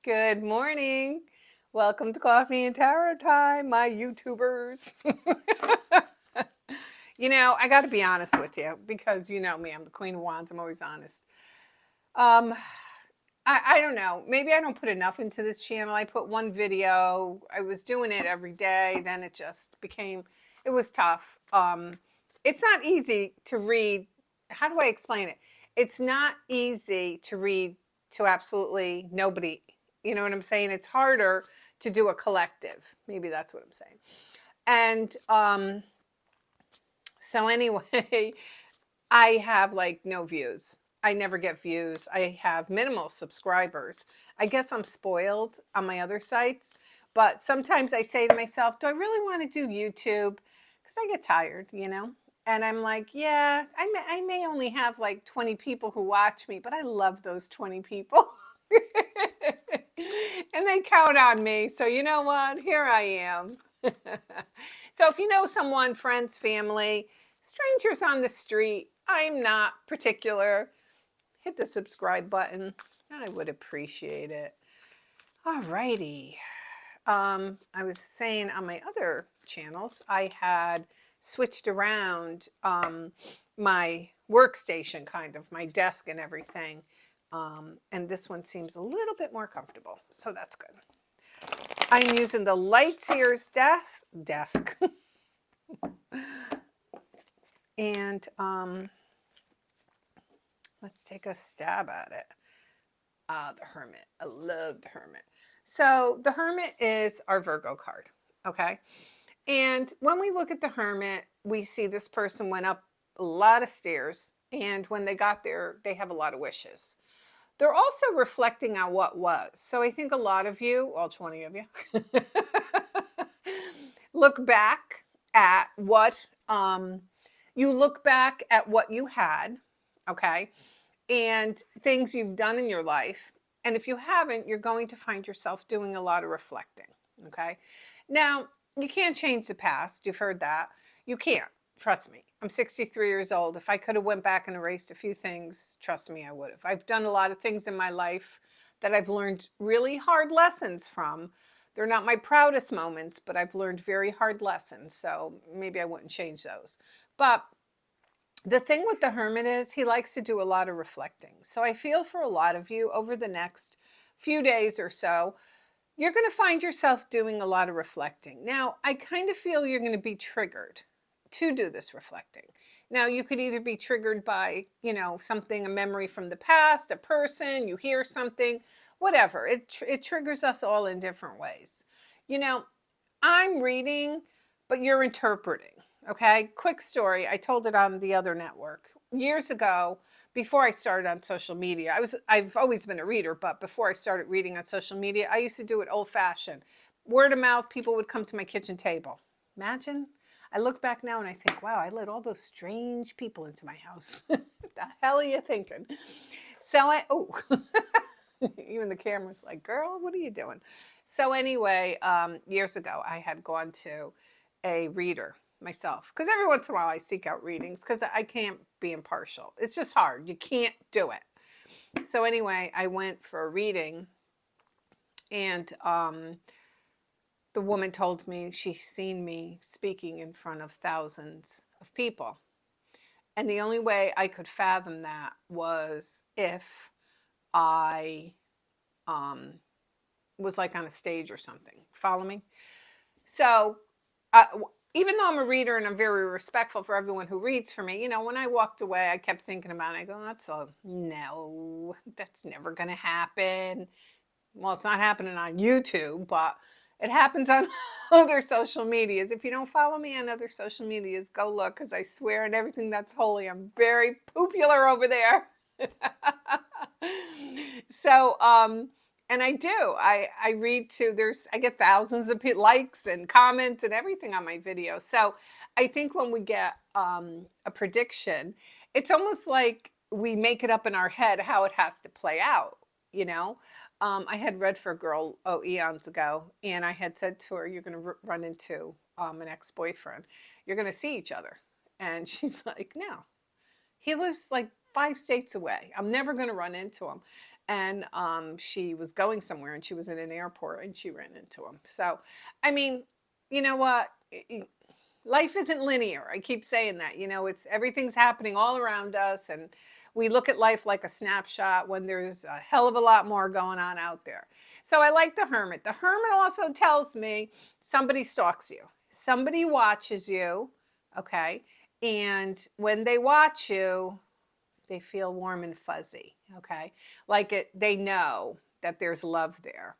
Good morning. Welcome to Coffee and Tarot Time, my YouTubers. I got to be honest with you because you know me. I'm the Queen of Wands. I'm always honest. Um, I don't know. Maybe I don't put enough into this channel. I put one video. I was doing it every day. Then it just became, it was tough. It's not easy to read. How do I explain it? It's not easy to read to absolutely nobody. You know what I'm saying? It's harder to do a collective. Maybe that's what I'm saying. And so anyway, I have like no views. I never get views. I have minimal subscribers. I guess I'm spoiled on my other sites. But sometimes I say to myself, do I really want to do YouTube? Because I get tired. And I'm like, yeah, I may only have like 20 people who watch me, but I love those 20 people. And they count on me. So you know what? Here I am. So if you know someone, friends, family, strangers on the street, I'm not particular, hit the subscribe button. I would appreciate it. Alrighty. I was saying on my other channels, I had switched around my workstation, kind of my desk and everything. And this one seems a little bit more comfortable, so that's good. I'm using the Lightseers desk. And let's take a stab at it. The Hermit. I love the Hermit. So the Hermit is our Virgo card, okay? And when we look at the Hermit, we see this person went up a lot of stairs, and when they got there, they have a lot of wishes. They're also reflecting on what was. So I think a lot of you, all 20 of you, look back at what you look back at what you had, okay, and things you've done in your life. And if you haven't, you're going to find yourself doing a lot of reflecting, okay? Now, you can't change the past. You've heard that. You can't. Trust me. I'm 63 years old. If I could have went back and erased a few things, trust me, I would have. I've done a lot of things in my life that I've learned really hard lessons from. They're not my proudest moments, but I've learned very hard lessons. So maybe I wouldn't change those. But the thing with the Hermit is he likes to do a lot of reflecting. So I feel for a lot of you over the next few days or so, you're going to find yourself doing a lot of reflecting. Now, I kind of feel you're going to be triggered to do this reflecting. Now, you could either be triggered by, something, a memory from the past, a person, you hear something, whatever. It triggers us all in different ways. I'm reading, but you're interpreting. Okay, quick story. I told it on the other network years ago. Before I started on social media, I've always been a reader, but before I started reading on social media, I used to do it old-fashioned, word of mouth. People would come to my kitchen table. Imagine. I look back now and I think, wow, I let all those strange people into my house. What the hell are you thinking? Even the camera's like, girl, what are you doing? So anyway, years ago, I had gone to a reader myself, because every once in a while I seek out readings because I can't be impartial. It's just hard. You can't do it. So anyway, I went for a reading, and the woman told me she's seen me speaking in front of thousands of people. And the only way I could fathom that was if I was like on a stage or something. Follow me? So uh, even though I'm a reader and I'm very respectful for everyone who reads for me, when I walked away, I kept thinking about it. I go, no, that's never going to happen. Well, it's not happening on YouTube, but it happens on other social medias. If you don't follow me on other social medias, go look, because I swear on everything that's holy, I'm very popular over there. So, and I do. I read to, I get thousands of likes and comments and everything on my videos. So I think when we get a prediction, it's almost like we make it up in our head how it has to play out, you know? I had read for a girl, eons ago, and I had said to her, you're going to run into an ex-boyfriend. You're going to see each other. And she's like, no. He lives like 5 states away. I'm never going to run into him. and she was going somewhere, and she was in an airport, and she ran into him. So, I mean, you know what? Life isn't linear. I keep saying that. It's everything's happening all around us, and we look at life like a snapshot when there's a hell of a lot more going on out there. So I like the hermit. The hermit also tells me somebody stalks you. Somebody watches you, okay? And when they watch you, they feel warm and fuzzy, okay? They know that there's love there.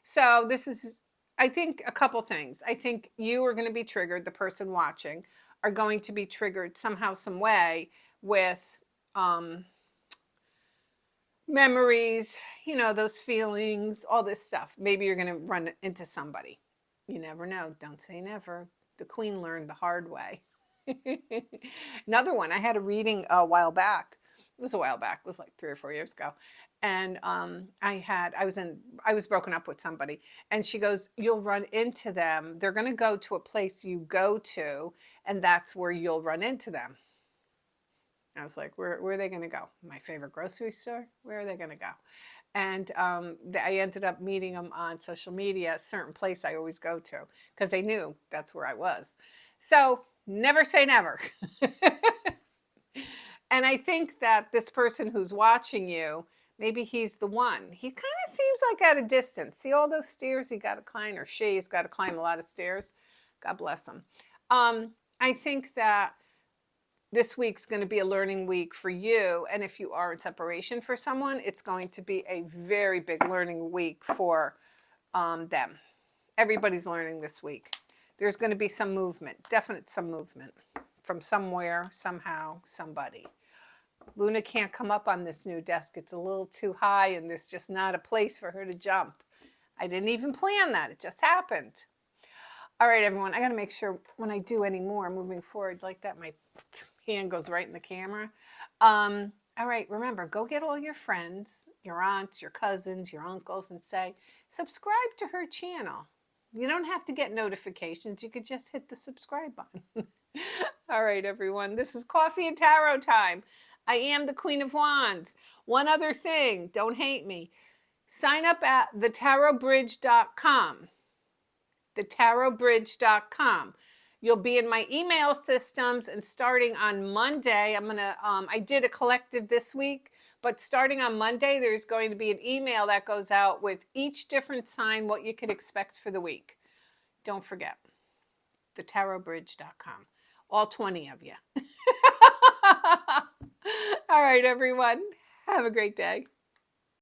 So this is, I think, a couple things. I think you are going to be triggered, the person watching are going to be triggered somehow, some way with memories, those feelings, all this stuff. Maybe you're going to run into somebody. You never know. Don't say never. The queen learned the hard way. Another one, I had a reading a while back. It was a while back. It was like 3 or 4 years ago. And I was broken up with somebody, and she goes, you'll run into them. They're going to go to a place you go to, and that's where you'll run into them. I was like, where are they going to go? My favorite grocery store? Where are they going to go? And I ended up meeting them on social media, a certain place I always go to, because they knew that's where I was. So never say never. And I think that this person who's watching you, maybe he's the one. He kind of seems like at a distance. See all those stairs he got to climb, or she's got to climb a lot of stairs. God bless him. I think that this week's going to be a learning week for you. And if you are in separation for someone, it's going to be a very big learning week for them. Everybody's learning this week. There's going to be some movement, definite some movement from somewhere, somehow, somebody. Luna can't come up on this new desk. It's a little too high, and there's just not a place for her to jump. I didn't even plan that. It just happened. All right, everyone. I got to make sure when I do any more moving forward like that, my hand goes right in the camera. All right, remember, go get all your friends, your aunts, your cousins, your uncles, and say, subscribe to her channel. You don't have to get notifications. You could just hit the subscribe button. All right, everyone. This is Coffee and Tarot time. I am the Queen of Wands. One other thing, don't hate me. Sign up at thetarotbridge.com. thetarotbridge.com. You'll be in my email systems, and starting on Monday, I did a collective this week, but starting on Monday, there's going to be an email that goes out with each different sign, what you could expect for the week. Don't forget, thetarotbridge.com. All 20 of you. All right, everyone. Have a great day.